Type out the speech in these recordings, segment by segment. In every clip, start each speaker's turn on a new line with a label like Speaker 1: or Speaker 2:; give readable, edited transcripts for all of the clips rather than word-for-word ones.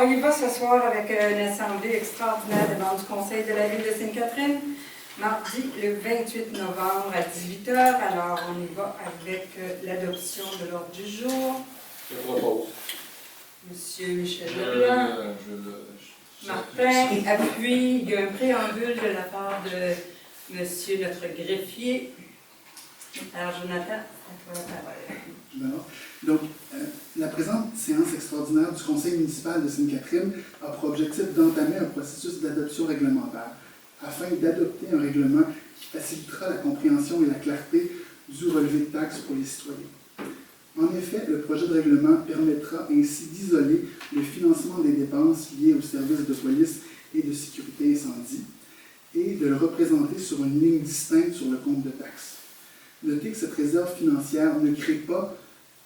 Speaker 1: On y va ce soir avec une assemblée extraordinaire devant du Conseil de la Ville de Sainte-Catherine, mardi le 28 novembre à 18h. Alors, on y va avec l'adoption de l'ordre du jour.
Speaker 2: Je propose.
Speaker 1: Monsieur Michel Leblanc. Martin appuie. Il y a un préambule de la part de monsieur notre greffier. Alors, Jonathan, à toi la parole.
Speaker 3: D'accord. Donc, la présente séance extraordinaire du Conseil municipal de Sainte-Catherine a pour objectif d'entamer un processus d'adoption réglementaire afin d'adopter un règlement qui facilitera la compréhension et la clarté du relevé de taxes pour les citoyens. En effet, le projet de règlement permettra ainsi d'isoler le financement des dépenses liées aux services de police et de sécurité incendie et de le représenter sur une ligne distincte sur le compte de taxes. Notez que cette réserve financière ne crée pas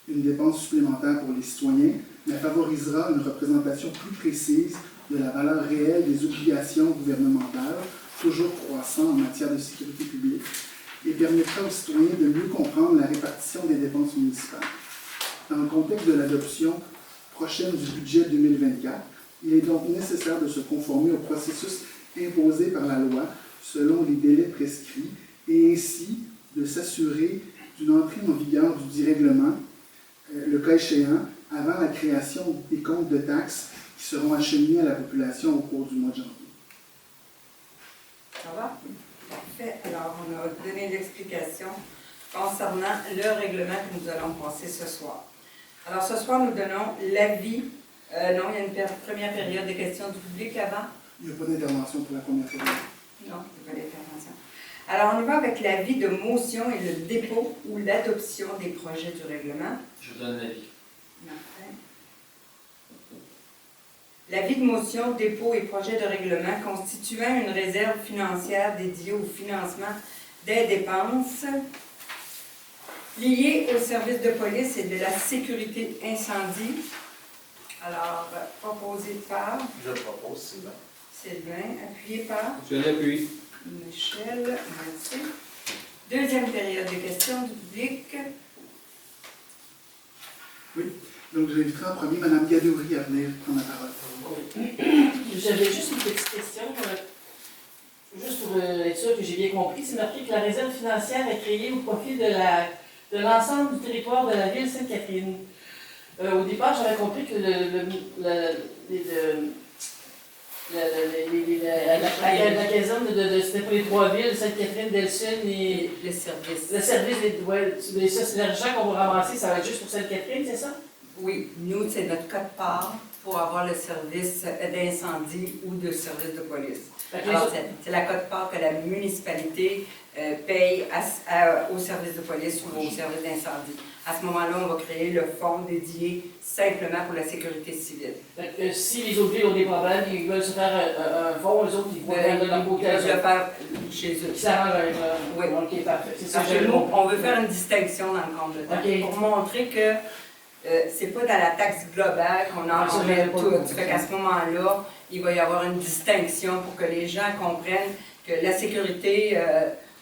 Speaker 3: une dépense supplémentaire pour les citoyens, mais favorisera une représentation plus précise de la valeur réelle des obligations gouvernementales, toujours croissant en matière de sécurité publique, et permettra aux citoyens de mieux comprendre la répartition des dépenses municipales. Dans le contexte de l'adoption prochaine du budget 2024, il est donc nécessaire de se conformer au processus imposé par la loi selon les délais prescrits et ainsi de s'assurer d'une entrée en vigueur du dit règlement, le cas échéant, avant la création des comptes de taxes qui seront acheminés à la population au cours du mois de janvier.
Speaker 1: Ça va? Parfait. Alors, on a donné l'explication concernant le règlement que nous allons passer ce soir. Alors, ce soir, nous donnons l'avis. Non, il y a une première période de questions du public avant.
Speaker 3: Il n'y a pas d'intervention pour la première période.
Speaker 1: Non, il n'y a pas d'intervention. Alors, on y va avec l'avis de motion et le dépôt ou l'adoption des projets du règlement.
Speaker 2: Je donne l'avis.
Speaker 1: Martin. L'avis de motion, dépôt et projet de règlement constituant une réserve financière dédiée au financement des dépenses liées aux services de police et de la sécurité incendie. Alors, proposé par
Speaker 2: Je propose, Sylvain.
Speaker 1: Sylvain, appuyé par
Speaker 2: Je l'appuie.
Speaker 1: Michel, merci. Deuxième période de questions du public.
Speaker 3: Oui. Donc, j'inviterai en premier Mme Gadouri à venir prendre la parole.
Speaker 4: J'avais juste une petite question, juste pour être sûr que j'ai bien compris. C'est marqué que la réserve financière est créée au profit de l'ensemble du territoire de la ville Sainte-Catherine. Au départ, j'avais compris que la caserne c'était pour les trois villes, Sainte-Catherine, Delsun et
Speaker 1: Le service.
Speaker 4: le service des ça, c'est l'argent qu'on va ramasser, ça va être juste pour Sainte-Catherine, c'est ça?
Speaker 1: Oui, nous, c'est notre code-part pour avoir le service d'incendie ou de service de police. Alors, c'est la cote-part que la municipalité paye au service de police ou au service d'incendie. À ce moment-là, on va créer le fonds dédié simplement pour la sécurité civile.
Speaker 4: Si les autres villes ont des problèmes, ils veulent se faire un fonds, les autres, ils vont faire de leur côté.
Speaker 1: Ils peuvent le faire chez eux.
Speaker 4: Qui s'arrange avec
Speaker 1: Oui.
Speaker 4: OK, parfait. C'est ça
Speaker 1: Parce
Speaker 4: que
Speaker 1: que
Speaker 4: je
Speaker 1: nous,
Speaker 4: comprends.
Speaker 1: on veut faire une distinction dans le compte de taxe
Speaker 4: OK.
Speaker 1: pour montrer que c'est pas dans la taxe globale qu'on en met tout. Ça fait qu'à ce moment-là, il va y avoir une distinction pour que les gens comprennent que la sécurité,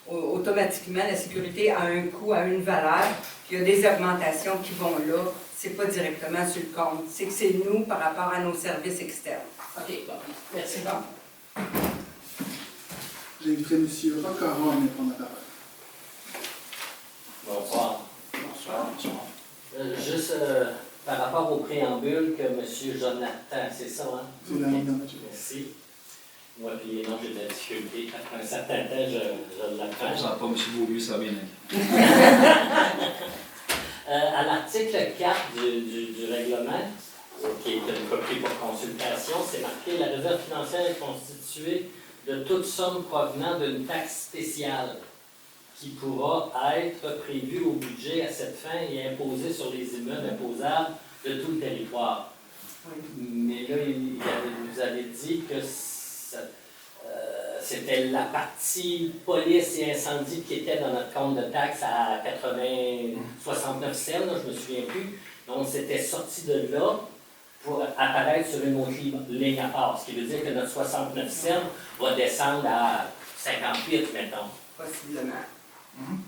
Speaker 1: automatiquement, la sécurité a un coût, a une valeur, puis il y a des augmentations qui vont là. C'est pas directement sur le compte. C'est que c'est nous par rapport à nos services externes.
Speaker 4: OK, bon, merci.
Speaker 1: C'est bon?
Speaker 3: J'inviterai M. Roccaron à venir prendre la parole.
Speaker 5: Bonsoir.
Speaker 1: Bonsoir.
Speaker 5: Juste par rapport au préambule que M. Jonathan, c'est ça, hein?
Speaker 3: C'est la langue dans la
Speaker 5: Merci. Moi, puis les noms, j'ai de la difficulté. Après un certain temps, je l'apprends.
Speaker 2: Ça va pas, M. Beaulieu, ça va bien.
Speaker 5: À l'article 4 du règlement, qui est une copie pour consultation, c'est marqué « La réserve financière est constituée de toute somme provenant d'une taxe spéciale qui pourra être prévue au budget à cette fin et imposée sur les immeubles imposables de tout le territoire.
Speaker 1: Oui. »
Speaker 5: Mais là, vous avez dit que c'était la partie police et incendie qui était dans notre compte de taxes à 69 cents, là, je ne me souviens plus. Donc, c'était sorti de là pour apparaître sur une autre ligne à part. Ce qui veut dire que notre 69 cents va descendre à 58, mettons.
Speaker 1: Possiblement.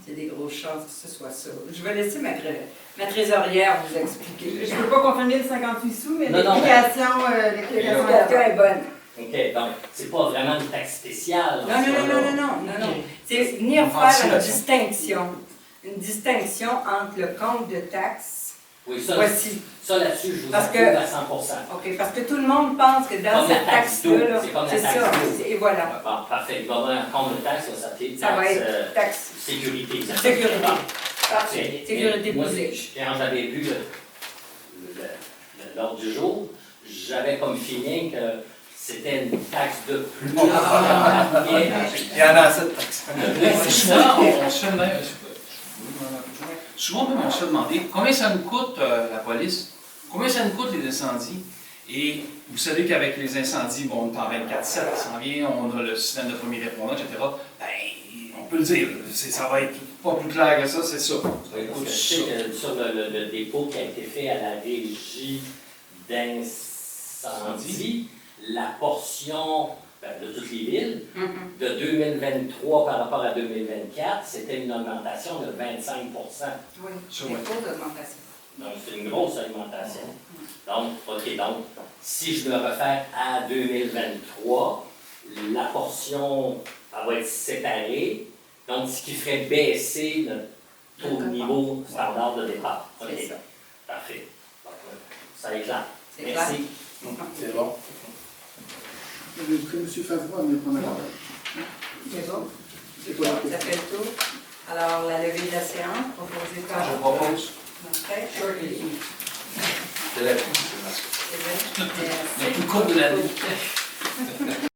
Speaker 1: C'est des grosses chances que ce soit ça. Je vais laisser ma trésorière vous expliquer.
Speaker 6: Je ne peux pas confirmer le 58 sous, mais
Speaker 5: Non, non,
Speaker 6: l'explication
Speaker 1: L'explication est bonne.
Speaker 5: OK, donc, c'est pas vraiment une taxe spéciale.
Speaker 1: Non, non, non, non, non, non, non. C'est venir faire une distinction. Une distinction entre le compte de taxes.
Speaker 5: Oui, ça,
Speaker 1: Voici.
Speaker 5: ça là-dessus, je vous
Speaker 1: Parce
Speaker 5: approuve
Speaker 1: que-
Speaker 5: à 100%.
Speaker 1: OK, parce que tout le monde pense que dans
Speaker 5: Comme la
Speaker 1: cette
Speaker 5: taxe d'eau,
Speaker 1: taxe-là,
Speaker 5: c'est comme la
Speaker 1: c'est
Speaker 5: taxe
Speaker 1: ça.
Speaker 5: d'eau.
Speaker 1: Et voilà.
Speaker 5: Bon, parfait. Il va y avoir un compte de taxe, ça s'appelle
Speaker 1: Ça va
Speaker 5: taxe
Speaker 1: être taxe.
Speaker 5: sécurité. ça.
Speaker 1: Sécurité.
Speaker 5: Bon, parfait.
Speaker 1: Sécurité
Speaker 5: Mais moi,
Speaker 1: publique.
Speaker 5: quand j'avais vu l'ordre du jour, j'avais comme feeling que c'était une taxe de plus.
Speaker 7: Il y en a assez de taxes.
Speaker 8: Souvent, on se fait même, souvent même, on se fait demander combien ça nous coûte la police, combien ça nous coûte les incendies. Et vous savez qu'avec les incendies, bon, on est en 24/7, ça s'en vient, on a le système de premier répondant, etc. Ben, on peut le dire, ça va être pas plus clair que ça, c'est ça. Ça
Speaker 5: Parce
Speaker 8: coûte
Speaker 5: que je
Speaker 8: ça.
Speaker 5: sais que sur le dépôt qui a été fait à la régie d'incendie, la portion de toutes les villes, de 2023 par rapport à 2024, c'était une augmentation de 25%.
Speaker 1: Oui,
Speaker 8: Sur
Speaker 1: des
Speaker 8: ouais.
Speaker 1: grosses augmentations.
Speaker 5: Donc, c'est une grosse augmentation. Donc, OK, donc, si je me réfère à 2023, la portion elle va être séparée, donc ce qui ferait baisser le taux de niveau standard de départ. OK,
Speaker 1: C'est ça.
Speaker 5: parfait. Donc, ça éclate.
Speaker 1: C'est
Speaker 5: Merci.
Speaker 7: C'est bon.
Speaker 3: Je vais inviter M. Favreau à venir prendre la parole.
Speaker 1: C'est bon?
Speaker 3: C'est pas la
Speaker 1: Ça
Speaker 3: question.
Speaker 1: fait le tour. Alors, la levée de la séance proposée par...
Speaker 7: Je propose.
Speaker 1: Après,
Speaker 7: C'est la
Speaker 1: c'est vrai.
Speaker 8: Le plus court de l'année.